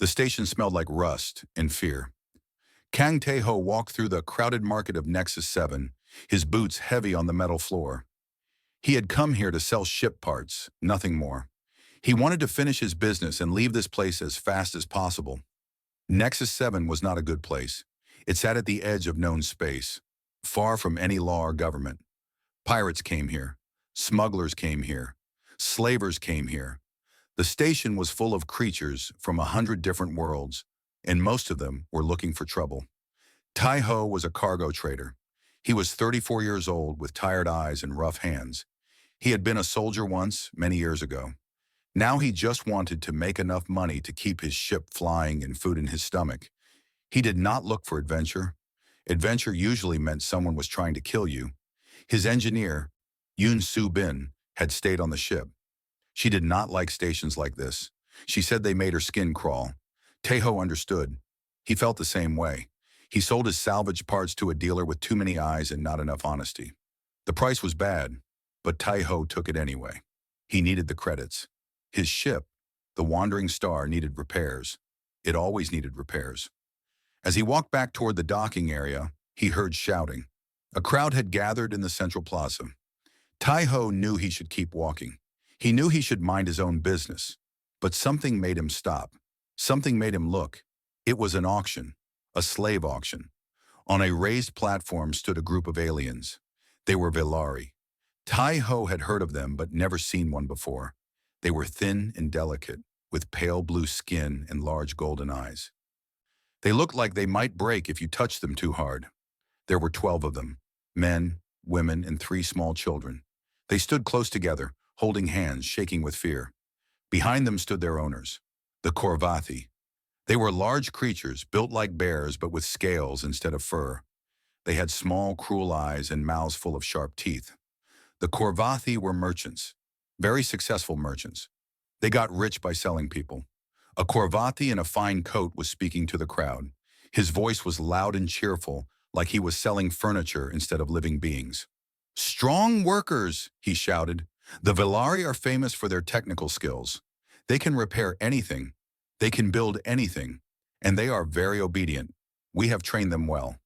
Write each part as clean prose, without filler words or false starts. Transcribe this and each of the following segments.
The station smelled like rust and fear. Kang Tae-ho walked through the crowded market of Nexus 7, his boots heavy on the metal floor. He had come here to sell ship parts, nothing more. He wanted to finish his business and leave this place as fast as possible. Nexus 7 was not a good place. It sat at the edge of known space, far from any law or government. Pirates came here. Smugglers came here. Slavers came here. The station was full of creatures from 100 different worlds, and most of them were looking for trouble. Tai-ho was a cargo trader. He was 34 years old with tired eyes and rough hands. He had been a soldier once, many years ago. Now he just wanted to make enough money to keep his ship flying and food in his stomach. He did not look for adventure. Adventure usually meant someone was trying to kill you. His engineer, Yoon Soo-bin, had stayed on the ship. She did not like stations like this. She said they made her skin crawl. Tae-ho understood. He felt the same way. He sold his salvage parts to a dealer with too many eyes and not enough honesty. The price was bad, but Tai-ho took it anyway. He needed the credits. His ship, the Wandering Star, needed repairs. It always needed repairs. As he walked back toward the docking area, he heard shouting. A crowd had gathered in the central plaza. Tai-ho knew he should keep walking. He knew he should mind his own business. But something made him stop. Something made him look. It was an auction, a slave auction. On a raised platform stood a group of aliens. They were Velari. Tai-ho had heard of them but never seen one before. They were thin and delicate, with pale blue skin and large golden eyes. They looked like they might break if you touched them too hard. There were 12 of them, men, women, and 3 small children. They stood close together, holding hands, shaking with fear. Behind them stood their owners, the Korvathi. They were large creatures, built like bears but with scales instead of fur. They had small, cruel eyes and mouths full of sharp teeth. The Korvathi were merchants, very successful merchants. They got rich by selling people. A Korvathi in a fine coat was speaking to the crowd. His voice was loud and cheerful, like he was selling furniture instead of living beings. "Strong workers," he shouted. "The Velari are famous for their technical skills. They can repair anything. They can build anything. And they are very obedient. We have trained them well."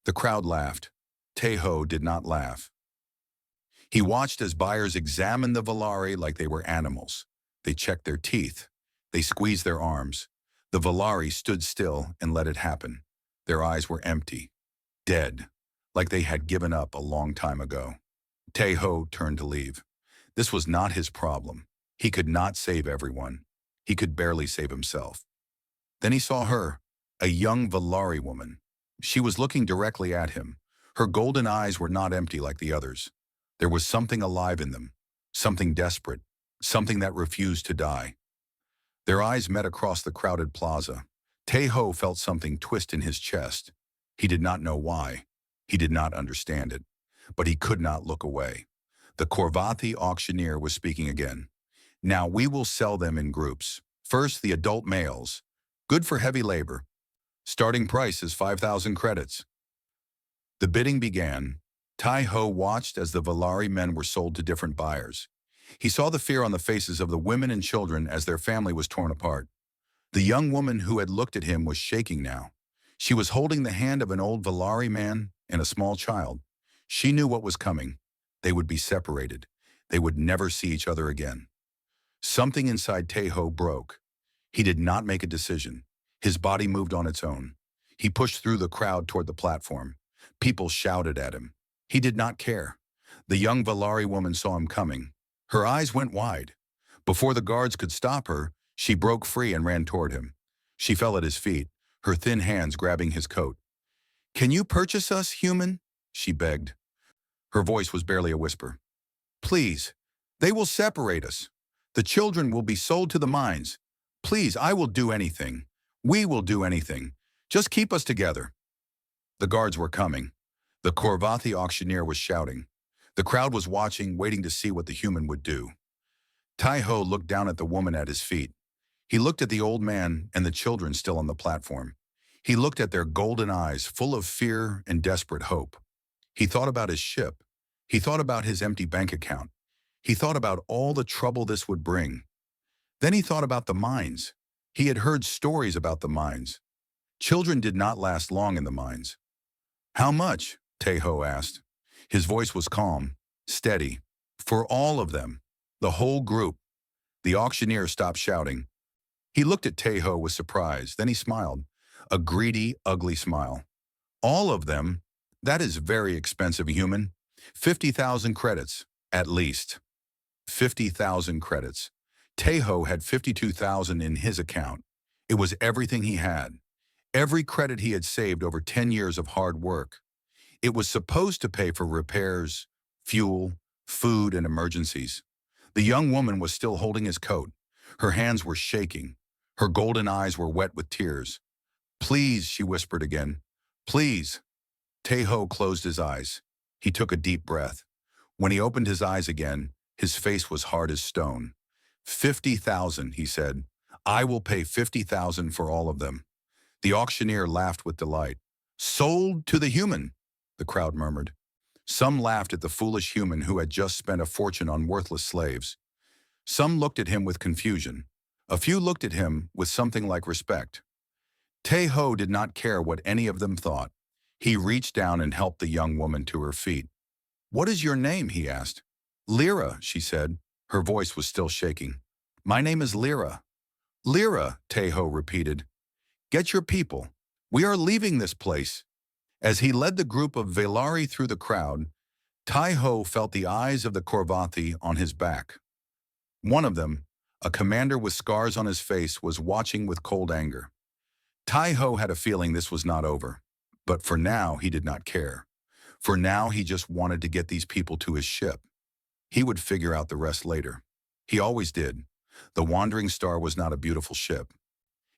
The crowd laughed. Tae-ho did not laugh. He watched as buyers examined the Velari like they were animals. They checked their teeth. They squeezed their arms. The Velari stood still and let it happen. Their eyes were empty, dead, like they had given up a long time ago. Tae-ho turned to leave. This was not his problem. He could not save everyone. He could barely save himself. Then he saw her, a young Velari woman. She was looking directly at him. Her golden eyes were not empty like the others. There was something alive in them, something desperate, something that refused to die. Their eyes met across the crowded plaza. Tae-ho felt something twist in his chest. He did not know why. He did not understand it. But he could not look away. The Korvathi auctioneer was speaking again. "Now we will sell them in groups. First, the adult males. Good for heavy labor. Starting price is 5,000 credits." The bidding began. Tai-ho watched as the Velari men were sold to different buyers. He saw the fear on the faces of the women and children as their family was torn apart. The young woman who had looked at him was shaking now. She was holding the hand of an old Velari man and a small child. She knew what was coming. They would be separated. They would never see each other again. Something inside Tae-ho broke. He did not make a decision. His body moved on its own. He pushed through the crowd toward the platform. People shouted at him. He did not care. The young Velari woman saw him coming. Her eyes went wide. Before the guards could stop her, she broke free and ran toward him. She fell at his feet, her thin hands grabbing his coat. "Can you purchase us, human?" she begged. Her voice was barely a whisper. "Please, they will separate us. The children will be sold to the mines. Please, I will do anything. We will do anything. Just keep us together." The guards were coming. The Korvathi auctioneer was shouting. The crowd was watching, waiting to see what the human would do. Tai-ho looked down at the woman at his feet. He looked at the old man and the children still on the platform. He looked at their golden eyes full of fear and desperate hope. He thought about his ship. He thought about his empty bank account. He thought about all the trouble this would bring. Then he thought about the mines. He had heard stories about the mines. Children did not last long in the mines. How much? Tejo asked. His voice was calm, steady. For all of them. The whole group. The auctioneer stopped shouting. He looked at Tejo with surprise, then he smiled. A greedy, ugly smile. All of them? That is very expensive, human. 50,000 credits, at least. 50,000 credits. Tejo had 52,000 in his account. It was everything he had. Every credit he had saved over 10 years of hard work. It was supposed to pay for repairs, fuel, food, and emergencies. The young woman was still holding his coat. Her hands were shaking. Her golden eyes were wet with tears. Please, she whispered again. Please. Tejo closed his eyes. He took a deep breath. When he opened his eyes again, his face was hard as stone. 50,000, he said. I will pay 50,000 for all of them. The auctioneer laughed with delight. Sold to the human, the crowd murmured. Some laughed at the foolish human who had just spent a fortune on worthless slaves. Some looked at him with confusion. A few looked at him with something like respect. Tejo did not care what any of them thought. He reached down and helped the young woman to her feet. What is your name? He asked. Lyra, she said. Her voice was still shaking. My name is Lyra. Lyra, Tejo repeated. Get your people. We are leaving this place. As he led the group of Velari through the crowd, Tejo felt the eyes of the Korvathi on his back. One of them, a commander with scars on his face, was watching with cold anger. Tejo had a feeling this was not over, but for now he did not care. For now he just wanted to get these people to his ship. He would figure out the rest later. He always did. The Wandering Star was not a beautiful ship.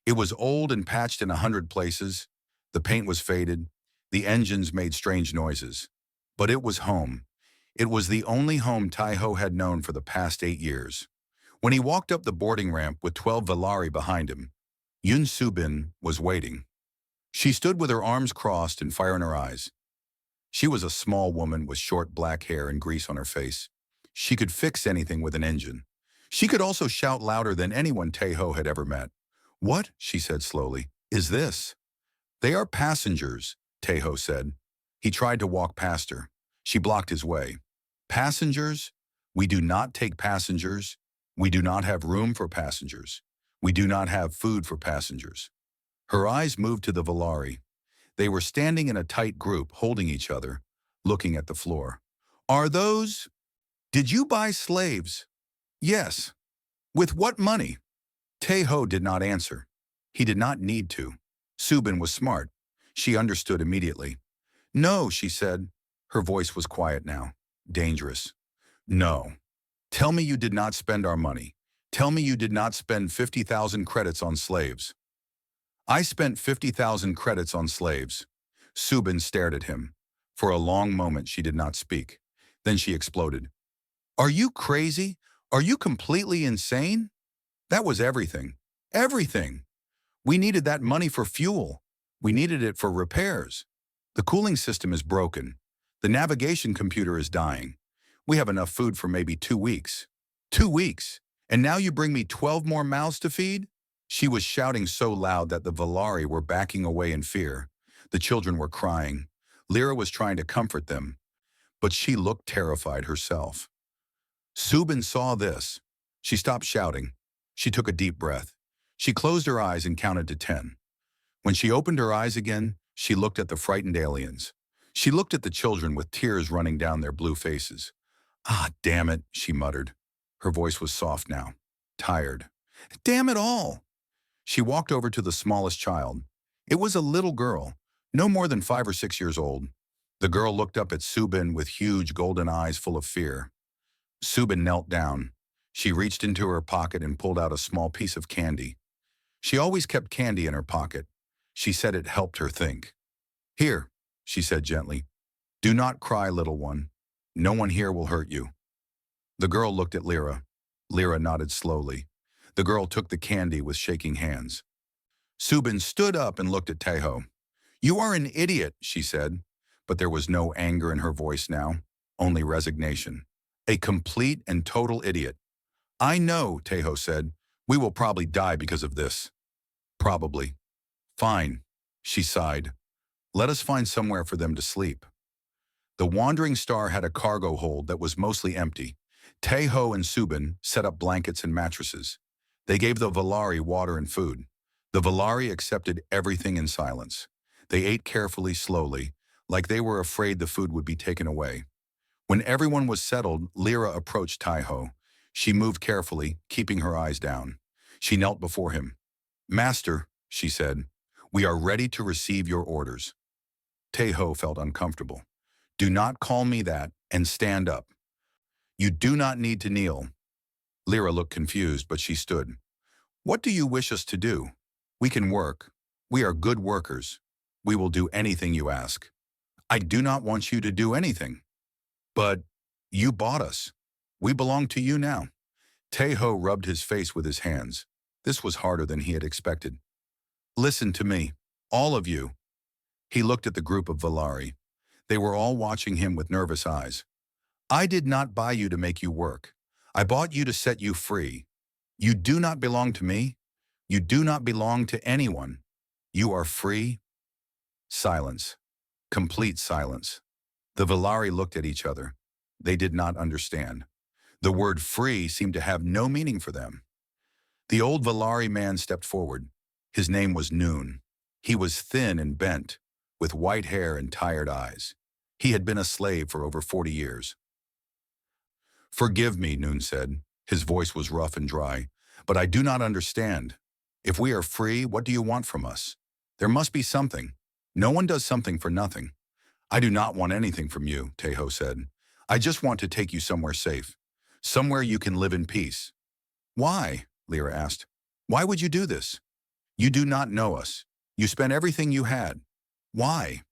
It was old and patched in 100 places. The paint was faded. The engines made strange noises. But it was home. It was the only home Tejo had known for the past 8 years. When he walked up the boarding ramp with 12 Velari behind him, Yun Subin was waiting. She stood with her arms crossed and fire in her eyes. She was a small woman with short black hair and grease on her face. She could fix anything with an engine. She could also shout louder than anyone Tejo had ever met. What, she said slowly, is this? They are passengers, Tejo said. He tried to walk past her. She blocked his way. Passengers? We do not take passengers. We do not have room for passengers. We do not have food for passengers. Her eyes moved to the Velari. They were standing in a tight group, holding each other, looking at the floor. Are those? Did you buy slaves? Yes. With what money? Tejo did not answer. He did not need to. Subin was smart. She understood immediately. No, she said. Her voice was quiet now, dangerous. No. Tell me you did not spend our money. Tell me you did not spend 50,000 credits on slaves. I spent 50,000 credits on slaves. Subin stared at him. For a long moment she did not speak. Then she exploded. Are you crazy? Are you completely insane? That was everything. Everything. We needed that money for fuel. We needed it for repairs. The cooling system is broken. The navigation computer is dying. We have enough food for maybe 2 weeks. 2 weeks. And now you bring me 12 more mouths to feed? She was shouting so loud that the Velari were backing away in fear. The children were crying. Lyra was trying to comfort them, but she looked terrified herself. Subin saw this. She stopped shouting. She took a deep breath. She closed her eyes and counted to 10. When she opened her eyes again, she looked at the frightened aliens. She looked at the children with tears running down their blue faces. Ah, damn it, she muttered. Her voice was soft now, tired. Damn it all! She walked over to the smallest child. It was a little girl, no more than 5 or 6 years old. The girl looked up at Subin with huge golden eyes full of fear. Subin knelt down. She reached into her pocket and pulled out a small piece of candy. She always kept candy in her pocket. She said it helped her think. Here, she said gently. Do not cry, little one. No one here will hurt you. The girl looked at Lyra. Lyra nodded slowly. The girl took the candy with shaking hands. Subin stood up and looked at Tejo. You are an idiot, she said, but there was no anger in her voice now, only resignation. A complete and total idiot. I know, Tejo said. We will probably die because of this. Probably. Fine, she sighed. Let us find somewhere for them to sleep. The Wandering Star had a cargo hold that was mostly empty. Teho and Subin set up blankets and mattresses. They gave the Valari water and food. The Valari accepted everything in silence. They ate carefully, slowly, like they were afraid the food would be taken away. When everyone was settled, Lyra approached Taiho. She moved carefully, keeping her eyes down. She knelt before him. "Master," she said, "we are ready to receive your orders." Taiho felt uncomfortable. "Do not call me that, and stand up. You do not need to kneel." Lyra looked confused, but she stood. "What do you wish us to do? We can work. We are good workers. We will do anything you ask." "I do not want you to do anything." "But you bought us. We belong to you now." Taiho rubbed his face with his hands. This was harder than he had expected. "Listen to me, all of you." He looked at the group of Valari. They were all watching him with nervous eyes. "I did not buy you to make you work. I bought you to set you free. You do not belong to me. You do not belong to anyone. You are free." Silence. Complete silence. The Valari looked at each other. They did not understand. The word free seemed to have no meaning for them. The old Valari man stepped forward. His name was Noon. He was thin and bent, with white hair and tired eyes. He had been a slave for over 40 years. "Forgive me," Noon said. His voice was rough and dry. "But I do not understand. If we are free, what do you want from us? There must be something. No one does something for nothing." "I do not want anything from you," Taiho said. "I just want to take you somewhere safe. Somewhere you can live in peace." "Why?" Lyra asked. "Why would you do this? You do not know us. You spent everything you had. Why?"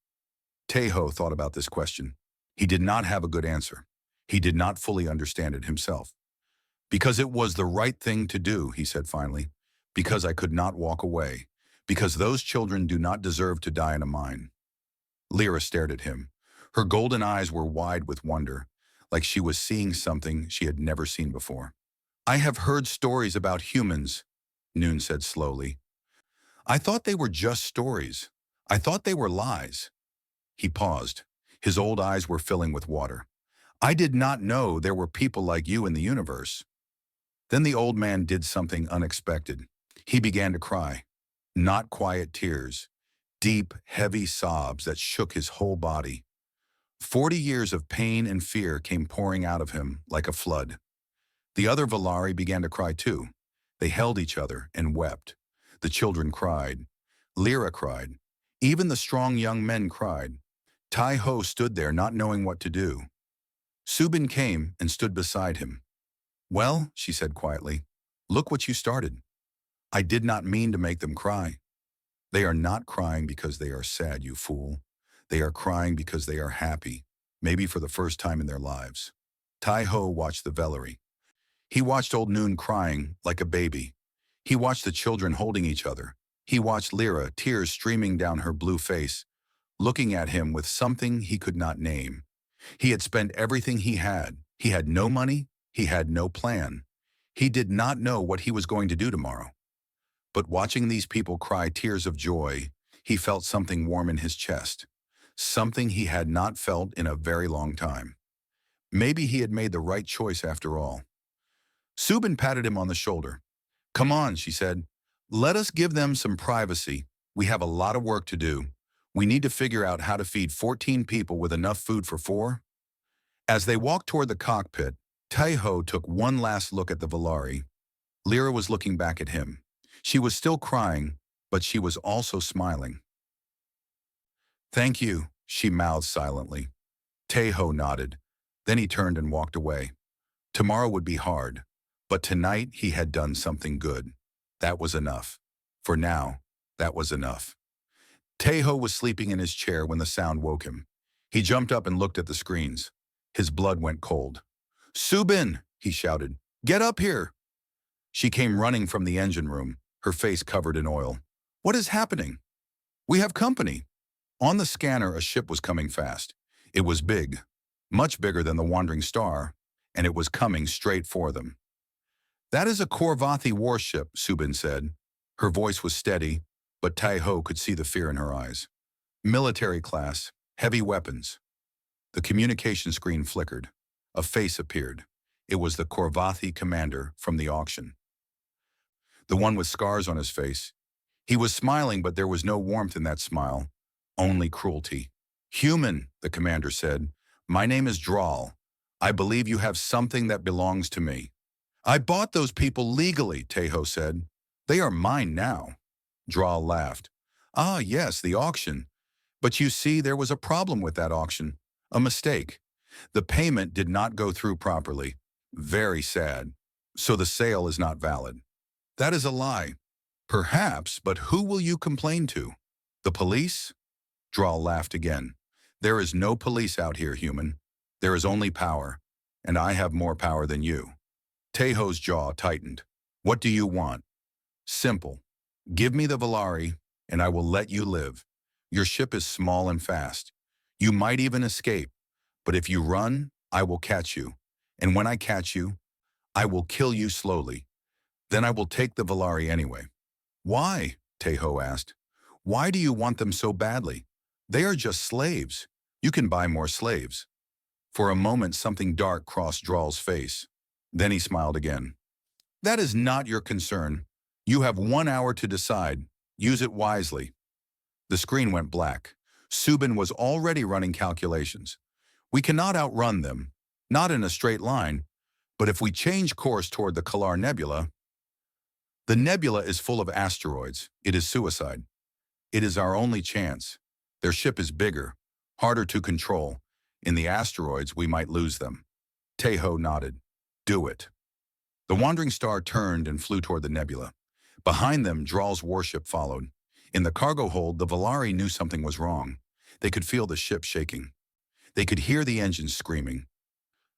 Taiho thought about this question. He did not have a good answer. He did not fully understand it himself. "Because it was the right thing to do," he said finally. "Because I could not walk away. Because those children do not deserve to die in a mine." Lyra stared at him. Her golden eyes were wide with wonder, like she was seeing something she had never seen before. "I have heard stories about humans," Noon said slowly. "I thought they were just stories. I thought they were lies." He paused. His old eyes were filling with water. "I did not know there were people like you in the universe." Then the old man did something unexpected. He began to cry. Not quiet tears. Deep, heavy sobs that shook his whole body. 40 years of pain and fear came pouring out of him like a flood. The other Valari began to cry too. They held each other and wept. The children cried. Lyra cried. Even the strong young men cried. Taiho stood there not knowing what to do. Subin came and stood beside him. "Well," she said quietly, "look what you started. I did not mean to make them cry. They are not crying because they are sad, you fool. They are crying because they are happy, maybe for the first time in their lives." Taiho watched the Velary. He watched old Noon crying like a baby. He watched the children holding each other. He watched Lyra, tears streaming down her blue face, looking at him with something he could not name. He had spent everything he had. He had no money. He had no plan. He did not know what he was going to do tomorrow. But watching these people cry tears of joy, he felt something warm in his chest. Something he had not felt in a very long time. Maybe he had made the right choice after all. Subin patted him on the shoulder. "Come on," she said. "Let us give them some privacy. We have a lot of work to do. We need to figure out how to feed 14 people with enough food for 4. As they walked toward the cockpit, Taiho took one last look at the Valari. Lyra was looking back at him. She was still crying, but she was also smiling. "Thank you," she mouthed silently. Taiho nodded. Then he turned and walked away. Tomorrow would be hard, but tonight he had done something good. That was enough. For now, that was enough. Taiho was sleeping in his chair when the sound woke him. He jumped up and looked at the screens. His blood went cold. "Subin!" he shouted. "Get up here!" She came running from the engine room, her face covered in oil. "What is happening?" "We have company." On the scanner, a ship was coming fast. It was big, much bigger than the Wandering Star, and it was coming straight for them. "That is a Korvathi warship," Subin said. Her voice was steady, but Tai-Ho could see the fear in her eyes. Military class, heavy weapons. The communication screen flickered. A face appeared. It was the Korvathi commander from the auction. The one with scars on his face. He was smiling, but there was no warmth in that smile, only cruelty. "Human," the commander said. "My name is Draal. I believe you have something that belongs to me." "I bought those people legally," Tai-Ho said. "They are mine now." Draal laughed. "Ah, yes, the auction. But you see, there was a problem with that auction. A mistake. The payment did not go through properly. Very sad. So the sale is not valid." "That is a lie." "Perhaps, but who will you complain to? The police?" Draal laughed again. "There is no police out here, human. There is only power, and I have more power than you." Tai-Ho's jaw tightened. "What do you want?" "Simple. Give me the Valari, and I will let you live. Your ship is small and fast. You might even escape. But if you run, I will catch you. And when I catch you, I will kill you slowly. Then I will take the Valari anyway." "Why?" Tai-Ho asked. "Why do you want them so badly? They are just slaves. You can buy more slaves." For a moment, something dark crossed Draal's face. Then he smiled again. "That is not your concern. You have 1 hour to decide. Use it wisely." The screen went black. Subin was already running calculations. "We cannot outrun them, not in a straight line, but if we change course toward the Kalar Nebula..." "The nebula is full of asteroids. It is suicide. It is our only chance. Their ship is bigger, harder to control. In the asteroids, we might lose them." Tai-Ho nodded. "Do it." The wandering star turned and flew toward the nebula. Behind them, Draal's warship followed. In the cargo hold, the Valari knew something was wrong. They could feel the ship shaking. They could hear the engines screaming.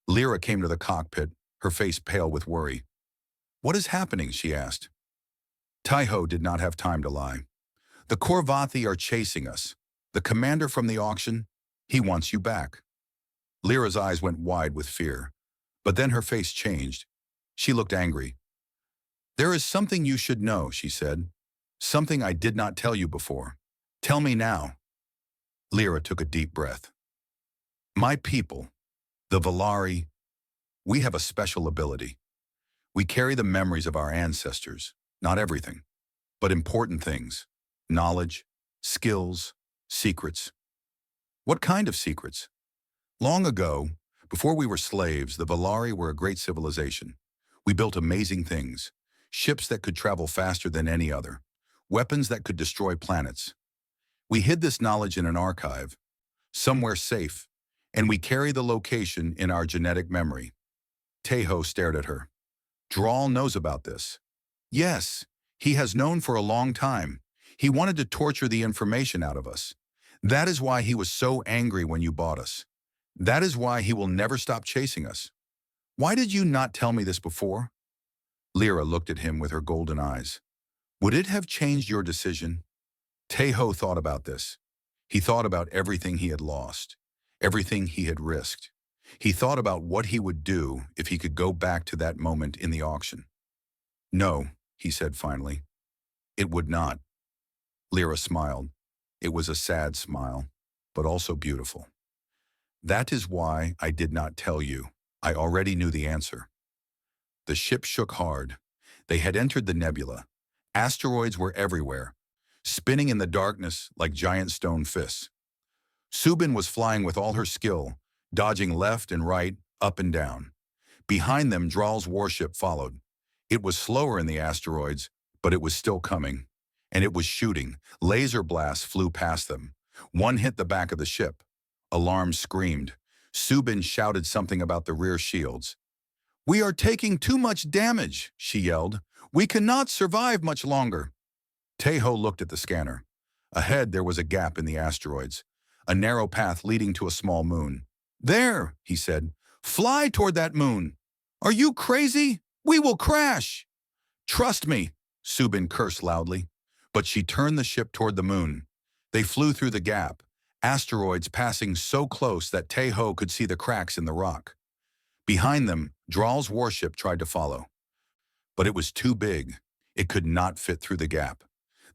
Lyra came to the cockpit, her face pale with worry. "What is happening?" she asked. Tai-Ho did not have time to lie. "The Korvathi are chasing us. The commander from the auction, he wants you back." Lyra's eyes went wide with fear, but then her face changed. She looked angry. "There is something you should know," she said. "Something I did not tell you before. Tell me now." Lyra took a deep breath. "My people, the Valari, we have a special ability. We carry the memories of our ancestors, not everything, but important things. Knowledge, skills, secrets." "What kind of secrets?" "Long ago, before we were slaves, the Valari were a great civilization. We built amazing things, ships that could travel faster than any other, weapons that could destroy planets. We hid this knowledge in an archive, somewhere safe, and we carry the location in our genetic memory." Tai-Ho stared at her. "Draal knows about this." "Yes, he has known for a long time. He wanted to torture the information out of us. That is why he was so angry when you bought us. That is why he will never stop chasing us. Why did you not tell me this before?" Lyra looked at him with her golden eyes. "Would it have changed your decision?" Tai-Ho thought about this. He thought about everything he had lost, everything he had risked. He thought about what he would do if he could go back to that moment in the auction. "No," he said finally. "It would not." Lyra smiled. It was a sad smile, but also beautiful. "That is why I did not tell you. I already knew the answer." The ship shook hard. They had entered the nebula. Asteroids were everywhere, spinning in the darkness like giant stone fists. Subin was flying with all her skill, dodging left and right, up and down. Behind them, Draal's warship followed. It was slower in the asteroids, but it was still coming. And it was shooting. Laser blasts flew past them. One hit the back of the ship. Alarms screamed. Subin shouted something about the rear shields. "We are taking too much damage," she yelled. "We cannot survive much longer." Tai-Ho looked at the scanner. Ahead, there was a gap in the asteroids, a narrow path leading to a small moon. "There," he said. "Fly toward that moon." "Are you crazy? We will crash." "Trust me," Subin cursed loudly. But she turned the ship toward the moon. They flew through the gap, asteroids passing so close that Tai-Ho could see the cracks in the rock. Behind them, Draal's warship tried to follow. But it was too big. It could not fit through the gap.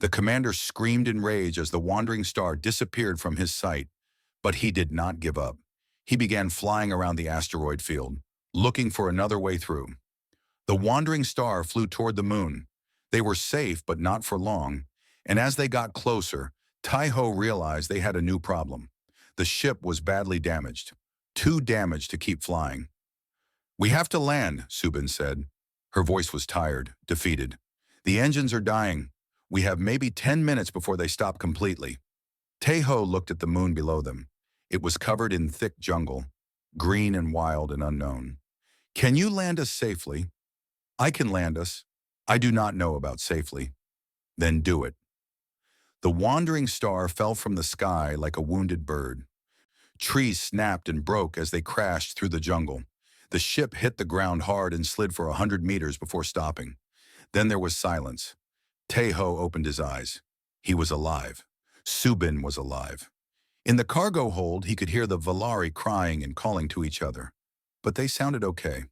The commander screamed in rage as the wandering star disappeared from his sight, but he did not give up. He began flying around the asteroid field, looking for another way through. The wandering star flew toward the moon. They were safe, but not for long, and as they got closer, Tai-Ho realized they had a new problem. The ship was badly damaged, too damaged to keep flying. "We have to land," Subin said. Her voice was tired, defeated. "The engines are dying. We have maybe 10 minutes before they stop completely." Tai-Ho looked at the moon below them. It was covered in thick jungle, green and wild and unknown. "Can you land us safely?" "I can land us. I do not know about safely." "Then do it." The wandering star fell from the sky like a wounded bird. Trees snapped and broke as they crashed through the jungle. The ship hit the ground hard and slid for 100 meters before stopping. Then there was silence. Tai-Ho opened his eyes. He was alive. Subin was alive. In the cargo hold, he could hear the Valari crying and calling to each other. But they sounded okay.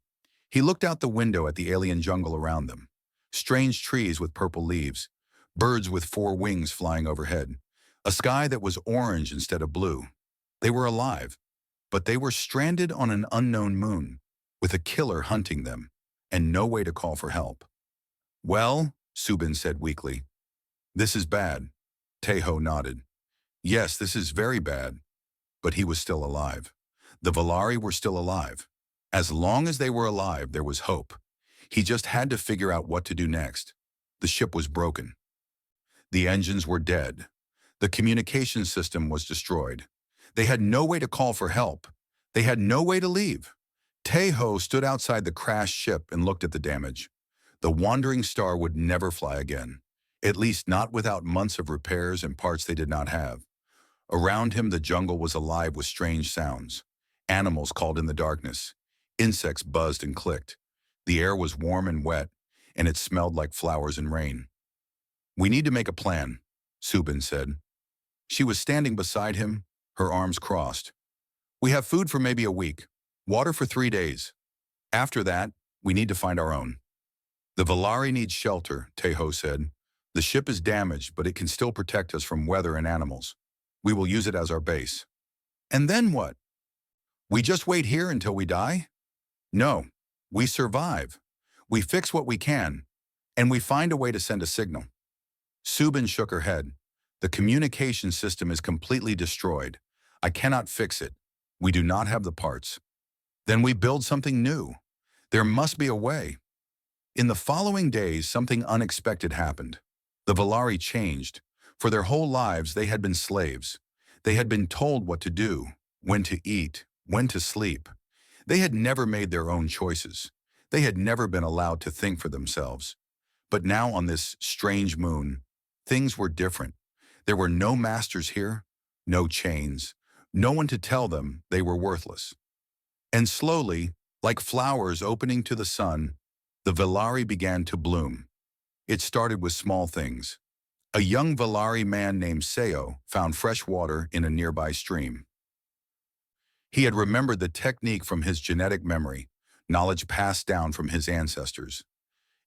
He looked out the window at the alien jungle around them. Strange trees with purple leaves, birds with 4 wings flying overhead, a sky that was orange instead of blue. They were alive, but they were stranded on an unknown moon, with a killer hunting them, and no way to call for help. "Well," Subin said weakly, "this is bad." Tai-Ho nodded. "Yes, this is very bad." But he was still alive. The Valari were still alive. As long as they were alive, there was hope. He just had to figure out what to do next. The ship was broken. The engines were dead. The communication system was destroyed. They had no way to call for help. They had no way to leave. Tai-Ho stood outside the crashed ship and looked at the damage. The wandering star would never fly again, at least not without months of repairs and parts they did not have. Around him, the jungle was alive with strange sounds. Animals called in the darkness. Insects buzzed and clicked. The air was warm and wet, and it smelled like flowers and rain. "We need to make a plan," Subin said. She was standing beside him, her arms crossed. "We have food for maybe a week, water for 3 days. After that, we need to find our own." "The Valari needs shelter," Tai-Ho said. "The ship is damaged, but it can still protect us from weather and animals. We will use it as our base." "And then what? We just wait here until we die?" "No, we survive. We fix what we can, and we find a way to send a signal." Subin shook her head. "The communication system is completely destroyed. I cannot fix it. We do not have the parts." "Then we build something new. There must be a way." In the following days, something unexpected happened. The Valari changed. For their whole lives, they had been slaves. They had been told what to do, when to eat, when to sleep. They had never made their own choices. They had never been allowed to think for themselves. But now on this strange moon, things were different. There were no masters here, no chains, no one to tell them they were worthless. And slowly, like flowers opening to the sun, the Valari began to bloom. It started with small things. A young Valari man named Seo found fresh water in a nearby stream. He had remembered the technique from his genetic memory, knowledge passed down from his ancestors.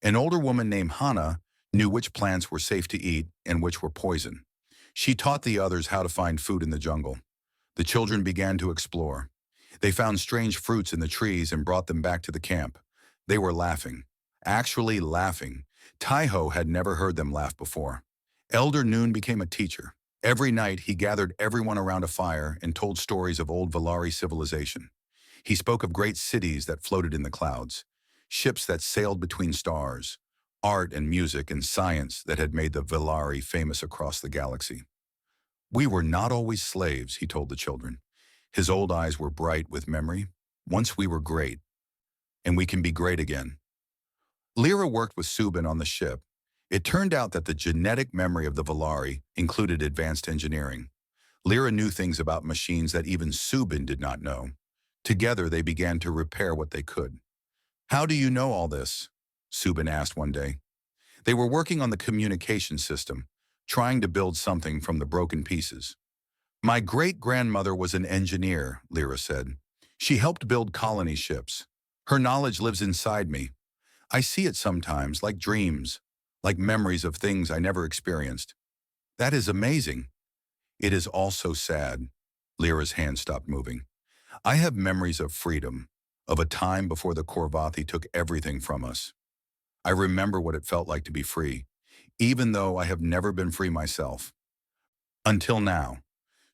An older woman named Hana knew which plants were safe to eat and which were poison. She taught the others how to find food in the jungle. The children began to explore. They found strange fruits in the trees and brought them back to the camp. They were laughing, actually laughing. Tai-Ho had never heard them laugh before. Elder Noon became a teacher. Every night, he gathered everyone around a fire and told stories of old Valari civilization. He spoke of great cities that floated in the clouds, ships that sailed between stars, art and music and science that had made the Valari famous across the galaxy. "We were not always slaves," he told the children. His old eyes were bright with memory. "Once we were great, and we can be great again." Lyra worked with Subin on the ship. It turned out that the genetic memory of the Valari included advanced engineering. Lyra knew things about machines that even Subin did not know. Together, they began to repair what they could. "How do you know all this?" Subin asked one day. They were working on the communication system, trying to build something from the broken pieces. "My great-grandmother was an engineer," Lyra said. "She helped build colony ships. Her knowledge lives inside me. I see it sometimes, like dreams. like memories of things I never experienced. That is amazing. It is also sad. Lyra's hand stopped moving. I have memories of freedom, of a time before the Korvathi took everything from us. I remember what it felt like to be free, even though I have never been free myself. Until now.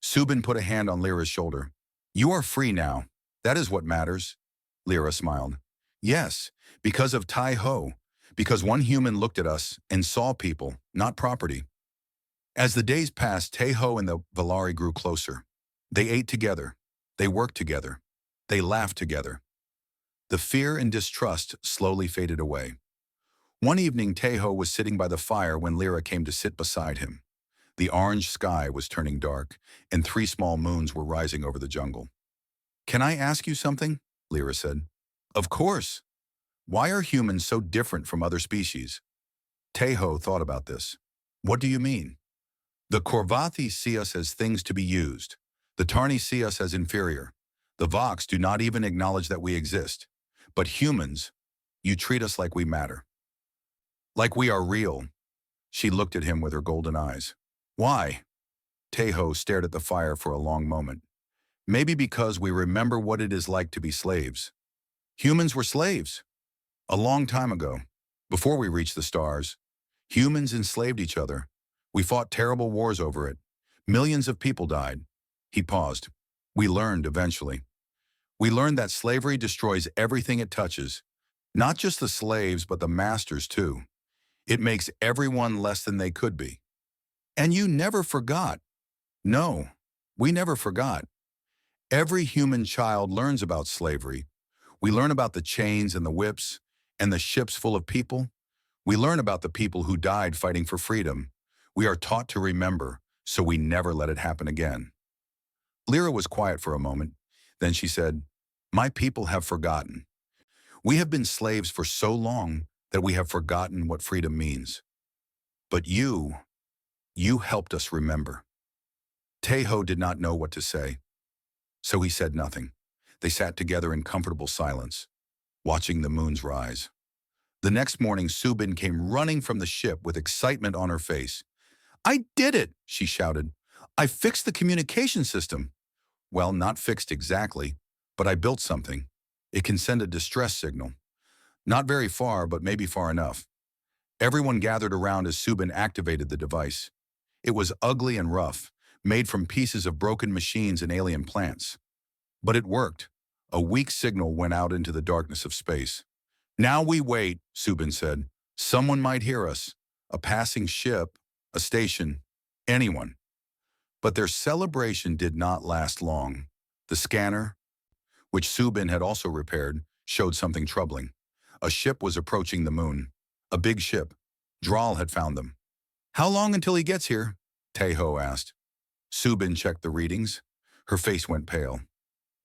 Subin put a hand on Lyra's shoulder. You are free now. That is what matters. Lyra smiled. Yes, because of Tai Ho, because one human looked at us and saw people, not property. As the days passed, Tai-Ho and the Valari grew closer. They ate together. They worked together. They laughed together. The fear and distrust slowly faded away. One evening, Tai-Ho was sitting by the fire when Lyra came to sit beside him. The orange sky was turning dark, and 3 small moons were rising over the jungle. Can I ask you something? Lyra said. Of course. Why are humans so different from other species? Tai-Ho thought about this. What do you mean? The Korvathi see us as things to be used. The Tarni see us as inferior. The Vox do not even acknowledge that we exist. But humans, you treat us like we matter. Like we are real. She looked at him with her golden eyes. Why? Tai-Ho stared at the fire for a long moment. Maybe because we remember what it is like to be slaves. Humans were slaves. A long time ago, before we reached the stars, humans enslaved each other. We fought terrible wars over it. Millions of people died. He paused. We learned eventually. We learned that slavery destroys everything it touches. Not just the slaves, but the masters too. It makes everyone less than they could be. And you never forgot. No, we never forgot. Every human child learns about slavery. We learn about the chains and the whips and the ships full of people. We learn about the people who died fighting for freedom. We are taught to remember, so we never let it happen again. Lyra was quiet for a moment. Then she said, My people have forgotten. We have been slaves for so long that we have forgotten what freedom means. But you helped us remember. Tai-Ho did not know what to say, so he said nothing. They sat together in comfortable silence, watching the moons rise. The next morning, Subin came running from the ship with excitement on her face. I did it, she shouted. I fixed the communication system. Well, not fixed exactly, but I built something. It can send a distress signal. Not very far, but maybe far enough. Everyone gathered around as Subin activated the device. It was ugly and rough, made from pieces of broken machines and alien plants. But it worked. A weak signal went out into the darkness of space. Now we wait, Subin said. Someone might hear us. A passing ship, a station, anyone. But their celebration did not last long. The scanner, which Subin had also repaired, showed something troubling. A ship was approaching the moon. A big ship. Dral had found them. How long until he gets here? Tai-Ho asked. Subin checked the readings. Her face went pale.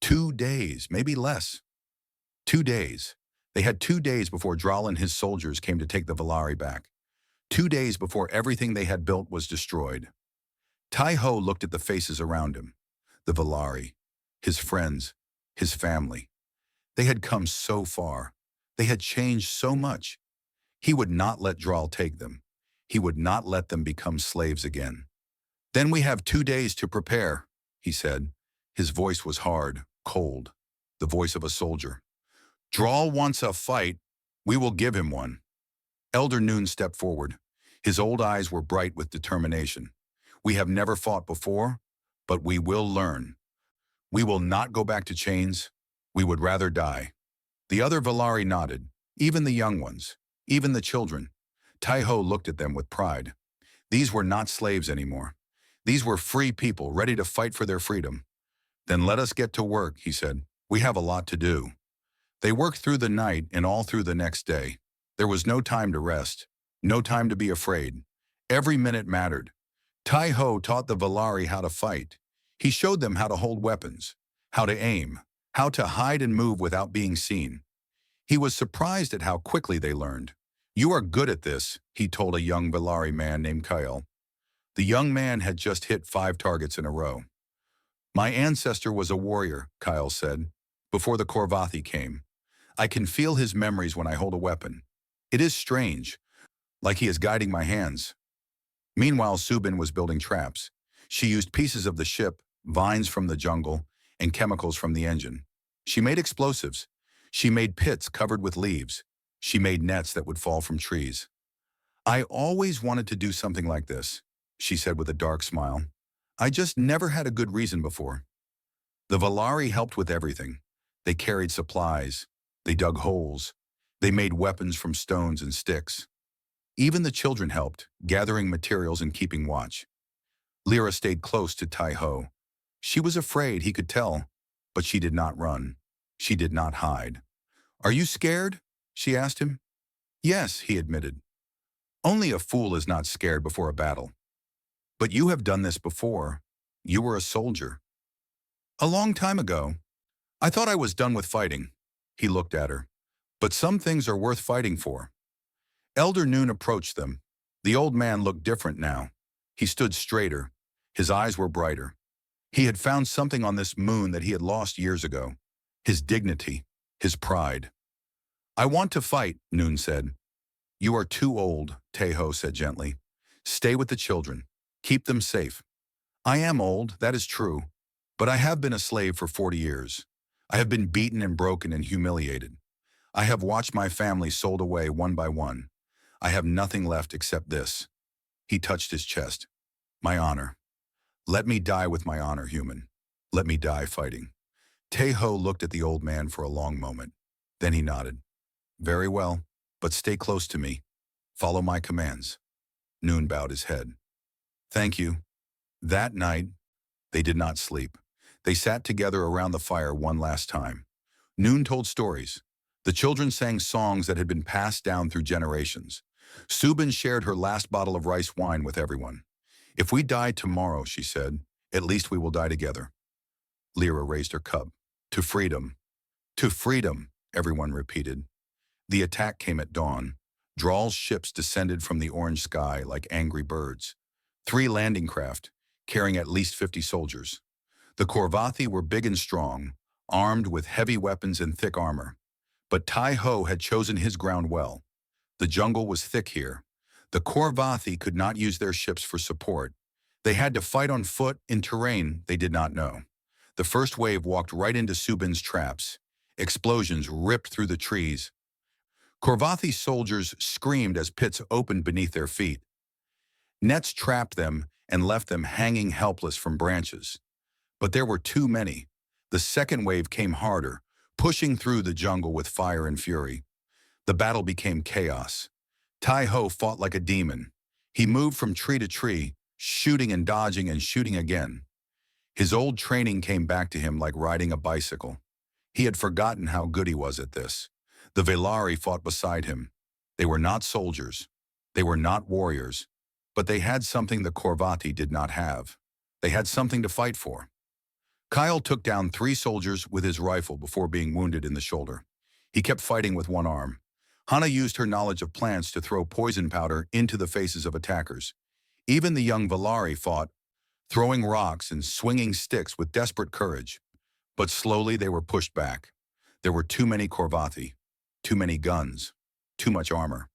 2 days, maybe less. 2 days. They had 2 days before Dral and his soldiers came to take the Valari back. 2 days before everything they had built was destroyed. Tai-Ho looked at the faces around him. The Valari, his friends, his family. They had come so far. They had changed so much. He would not let Dral take them. He would not let them become slaves again. Then we have 2 days to prepare, he said. His voice was hard, cold, the voice of a soldier. Dral wants a fight. We will give him one. Elder Noon stepped forward. His old eyes were bright with determination. We have never fought before, but we will learn. We will not go back to chains. We would rather die. The other Valari nodded, even the young ones, even the children. Tai-Ho looked at them with pride. These were not slaves anymore. These were free people ready to fight for their freedom. Then let us get to work, he said. We have a lot to do. They worked through the night and all through the next day. There was no time to rest, no time to be afraid. Every minute mattered. Tai-Ho taught the Valari how to fight. He showed them how to hold weapons, how to aim, how to hide and move without being seen. He was surprised at how quickly they learned. You are good at this, he told a young Valari man named Kyle. The young man had just hit 5 targets in a row. My ancestor was a warrior, Kyle said, before the Korvathi came. I can feel his memories when I hold a weapon. It is strange. like he is guiding my hands. Meanwhile, Subin was building traps. She used pieces of the ship, vines from the jungle, and chemicals from the engine. She made explosives. She made pits covered with leaves. She made nets that would fall from trees. I always wanted to do something like this, she said with a dark smile. I just never had a good reason before. The Valari helped with everything. They carried supplies. They dug holes. They made weapons from stones and sticks. Even the children helped, gathering materials and keeping watch. Lyra stayed close to Tai-Ho. She was afraid, he could tell, but she did not run. She did not hide. Are you scared? She asked him. Yes, he admitted. Only a fool is not scared before a battle. But you have done this before. You were a soldier. A long time ago. I thought I was done with fighting. He looked at her. But some things are worth fighting for. Elder Noon approached them. The old man looked different now. He stood straighter. His eyes were brighter. He had found something on this moon that he had lost years ago. His dignity, his pride. I want to fight, Noon said. You are too old, Tai-Ho said gently. Stay with the children. Keep them safe. I am old, that is true. But I have been a slave for 40 years. I have been beaten and broken and humiliated. I have watched my family sold away one by one. I have nothing left except this. He touched his chest. My honor. Let me die with my honor, human. Let me die fighting. Tai-Ho looked at the old man for a long moment. Then he nodded. Very well, but stay close to me. Follow my commands. Noon bowed his head. Thank you. That night, they did not sleep. They sat together around the fire one last time. Noon told stories. The children sang songs that had been passed down through generations. Subin shared her last bottle of rice wine with everyone. If we die tomorrow, she said, at least we will die together. Lyra raised her cup. To freedom. To freedom, everyone repeated. The attack came at dawn. Draal's ships descended from the orange sky like angry birds. 3 landing craft, carrying at least 50 soldiers. The Korvathi were big and strong, armed with heavy weapons and thick armor. But Tai-Ho had chosen his ground well. The jungle was thick here. The Korvathi could not use their ships for support. They had to fight on foot in terrain they did not know. The first wave walked right into Subin's traps. Explosions ripped through the trees. Korvathi soldiers screamed as pits opened beneath their feet. Nets trapped them and left them hanging helpless from branches. But there were too many. The second wave came harder, pushing through the jungle with fire and fury. The battle became chaos. Tai-Ho fought like a demon. He moved from tree to tree, shooting and dodging and shooting again. His old training came back to him like riding a bicycle. He had forgotten how good he was at this. The Velari fought beside him. They were not soldiers. They were not warriors. But they had something the Korvathi did not have. They had something to fight for. Kyle took down 3 soldiers with his rifle before being wounded in the shoulder. He kept fighting with one arm. Hana used her knowledge of plants to throw poison powder into the faces of attackers. Even the young Velari fought, throwing rocks and swinging sticks with desperate courage. But slowly they were pushed back. There were too many Korvathi, too many guns, too much armor.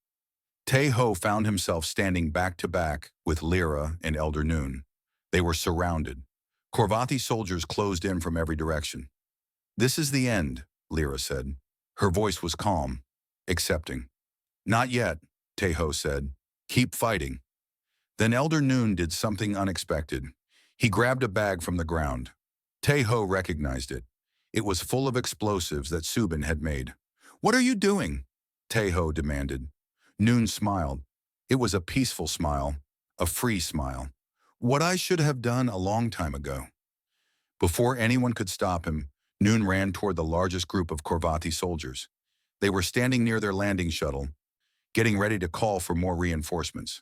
Tai-Ho found himself standing back to back with Lyra and Elder Noon. They were surrounded. Korvathi soldiers closed in from every direction. This is the end, Lyra said. Her voice was calm, accepting. Not yet, Tai-Ho said. Keep fighting. Then Elder Noon did something unexpected. He grabbed a bag from the ground. Tai-Ho recognized it. It was full of explosives that Subin had made. What are you doing? Tai-Ho demanded. Noon smiled. It was a peaceful smile, a free smile. What I should have done a long time ago. Before anyone could stop him, Noon ran toward the largest group of Korvathi soldiers. They were standing near their landing shuttle, getting ready to call for more reinforcements.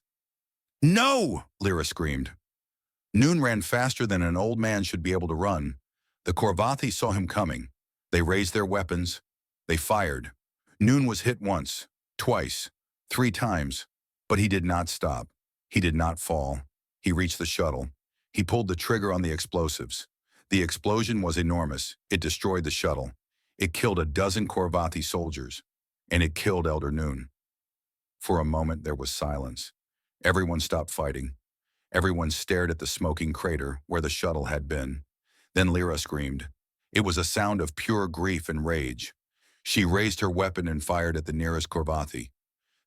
No! Lyra screamed. Noon ran faster than an old man should be able to run. The Korvathi saw him coming. They raised their weapons. They fired. Noon was hit once, twice, 3 times, but he did not stop. He did not fall. He reached the shuttle. He pulled the trigger on the explosives. The explosion was enormous. It destroyed the shuttle. It killed a dozen Korvathi soldiers, and it killed Elder Noon. For a moment, there was silence. Everyone stopped fighting. Everyone stared at the smoking crater where the shuttle had been. Then Lyra screamed. It was a sound of pure grief and rage. She raised her weapon and fired at the nearest Korvathi.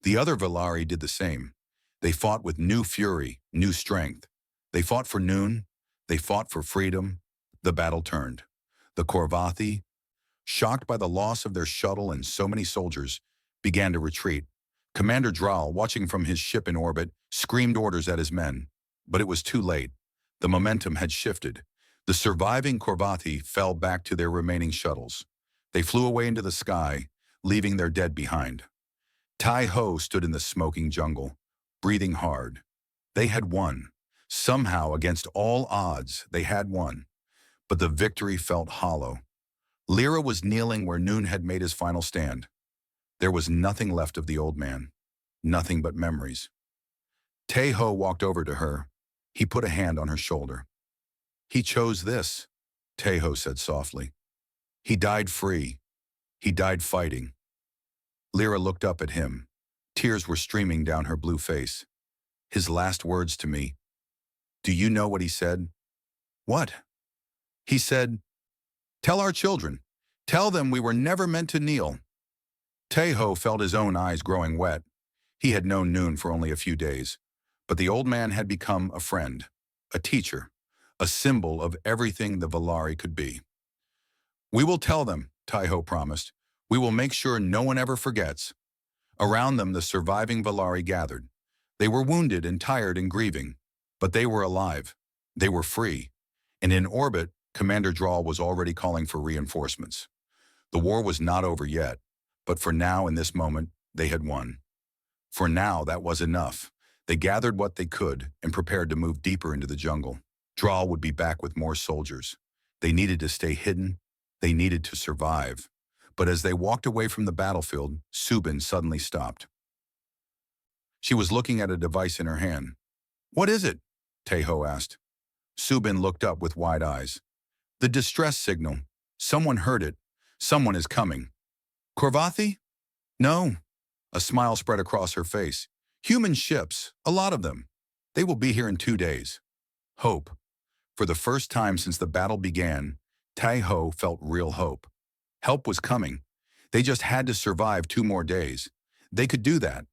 The other Valari did the same. They fought with new fury, new strength. They fought for noon. They fought for freedom. The battle turned. The Korvathi, shocked by the loss of their shuttle and so many soldiers, began to retreat. Commander Dral, watching from his ship in orbit, screamed orders at his men. But it was too late. The momentum had shifted. The surviving Korvathi fell back to their remaining shuttles. They flew away into the sky, leaving their dead behind. Tai-Ho stood in the smoking jungle, breathing hard. They had won. Somehow, against all odds, they had won. But the victory felt hollow. Lyra was kneeling where Noon had made his final stand. There was nothing left of the old man. Nothing but memories. Tai-Ho walked over to her. He put a hand on her shoulder. He chose this, Tai-Ho said softly. He died free. He died fighting. Lyra looked up at him. Tears were streaming down her blue face. His last words to me. Do you know what he said? What? He said, tell our children. Tell them we were never meant to kneel. Tai-Ho felt his own eyes growing wet. He had known Noon for only a few days, but the old man had become a friend, a teacher, a symbol of everything the Valari could be. We will tell them, Tai-Ho promised. We will make sure no one ever forgets. Around them, the surviving Valari gathered. They were wounded and tired and grieving, but they were alive. They were free. And in orbit, Commander Dral was already calling for reinforcements. The war was not over yet, but for now, in this moment, they had won. For now, that was enough. They gathered what they could and prepared to move deeper into the jungle. Dral would be back with more soldiers. They needed to stay hidden. They needed to survive. But as they walked away from the battlefield, Subin suddenly stopped. She was looking at a device in her hand. What is it? Tai-Ho asked. Subin looked up with wide eyes. The distress signal. Someone heard it. Someone is coming. Korvathi? No. A smile spread across her face. Human ships, a lot of them. They will be here in 2 days. Hope. For the first time since the battle began, Tai-Ho felt real hope. Help was coming. They just had to survive 2 more days. They could do that.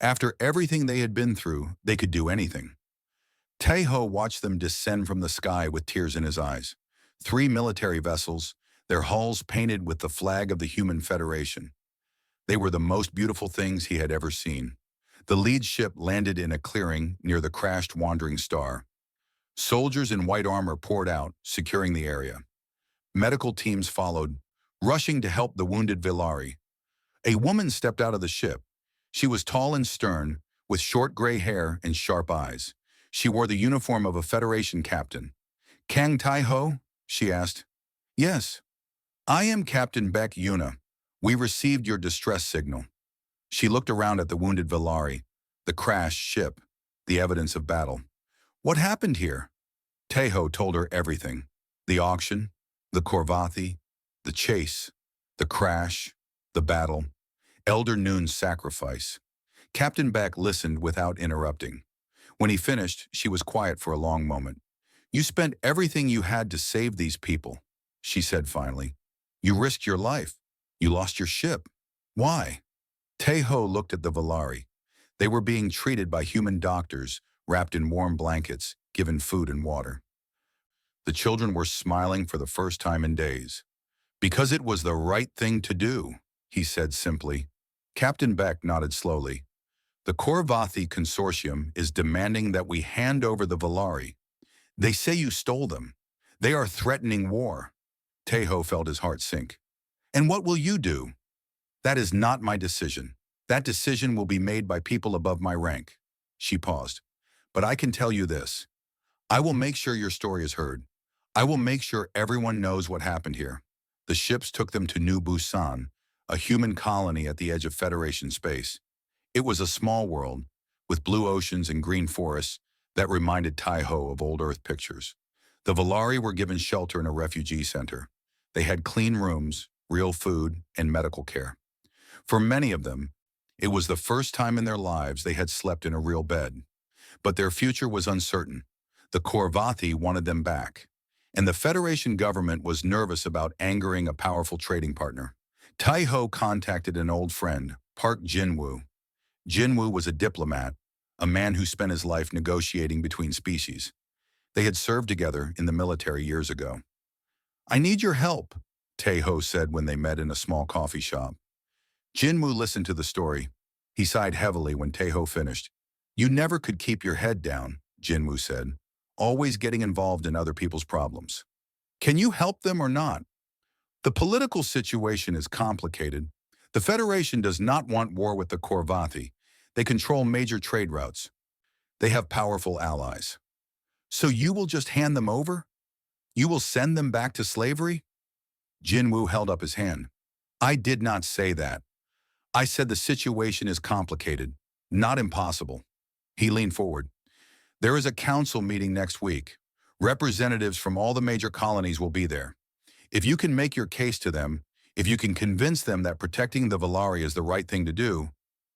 After everything they had been through, they could do anything. Tai-Ho watched them descend from the sky with tears in his eyes. 3 military vessels, their hulls painted with the flag of the Human Federation. They were the most beautiful things he had ever seen. The lead ship landed in a clearing near the crashed Wandering Star. Soldiers in white armor poured out, securing the area. Medical teams followed, rushing to help the wounded Valari. A woman stepped out of the ship. She was tall and stern, with short gray hair and sharp eyes. She wore the uniform of a Federation captain. Kang Tai-Ho? She asked. Yes. I am Captain Beck Yuna. We received your distress signal. She looked around at the wounded Valari, the crashed ship, the evidence of battle. What happened here? Tai-Ho told her everything. The auction, the Korvathi, the chase, the crash, the battle, Elder Noon's sacrifice. Captain Beck listened without interrupting. When he finished, she was quiet for a long moment. You spent everything you had to save these people, she said finally. You risked your life. You lost your ship. Why? Tai-Ho looked at the Valari. They were being treated by human doctors, wrapped in warm blankets, given food and water. The children were smiling for the first time in days. Because it was the right thing to do, he said simply. Captain Beck nodded slowly. The Korvathi Consortium is demanding that we hand over the Valari. They say you stole them. They are threatening war. Tai-Ho felt his heart sink. And what will you do? That is not my decision. That decision will be made by people above my rank. She paused. But I can tell you this. I will make sure your story is heard. I will make sure everyone knows what happened here. The ships took them to New Busan, a human colony at the edge of Federation space. It was a small world, with blue oceans and green forests that reminded Tai-Ho of old Earth pictures. The Valari were given shelter in a refugee center. They had clean rooms, real food, and medical care. For many of them, It was the first time in their lives they had slept in a real bed. But their future was uncertain. The Korvathi wanted them back, and the Federation government was nervous about angering a powerful trading partner. Tai-Ho contacted an old friend, Park Jinwoo. Jinwoo was a diplomat, a man who spent his life negotiating between species. They had served together in the military years ago. "I need your help," Tai-Ho said when they met in a small coffee shop. Jinwoo listened to the story. He sighed heavily when Tai-Ho finished. "You never could keep your head down," Jinwoo said, "always getting involved in other people's problems. Can you help them or not? The political situation is complicated. The Federation does not want war with the Korvathi. They control major trade routes. They have powerful allies. So you will just hand them over? You will send them back to slavery?" Jinwoo held up his hand. "I did not say that. I said the situation is complicated, not impossible." He leaned forward. "There is a council meeting next week. Representatives from all the major colonies will be there. If you can make your case to them, if you can convince them that protecting the Valari is the right thing to do,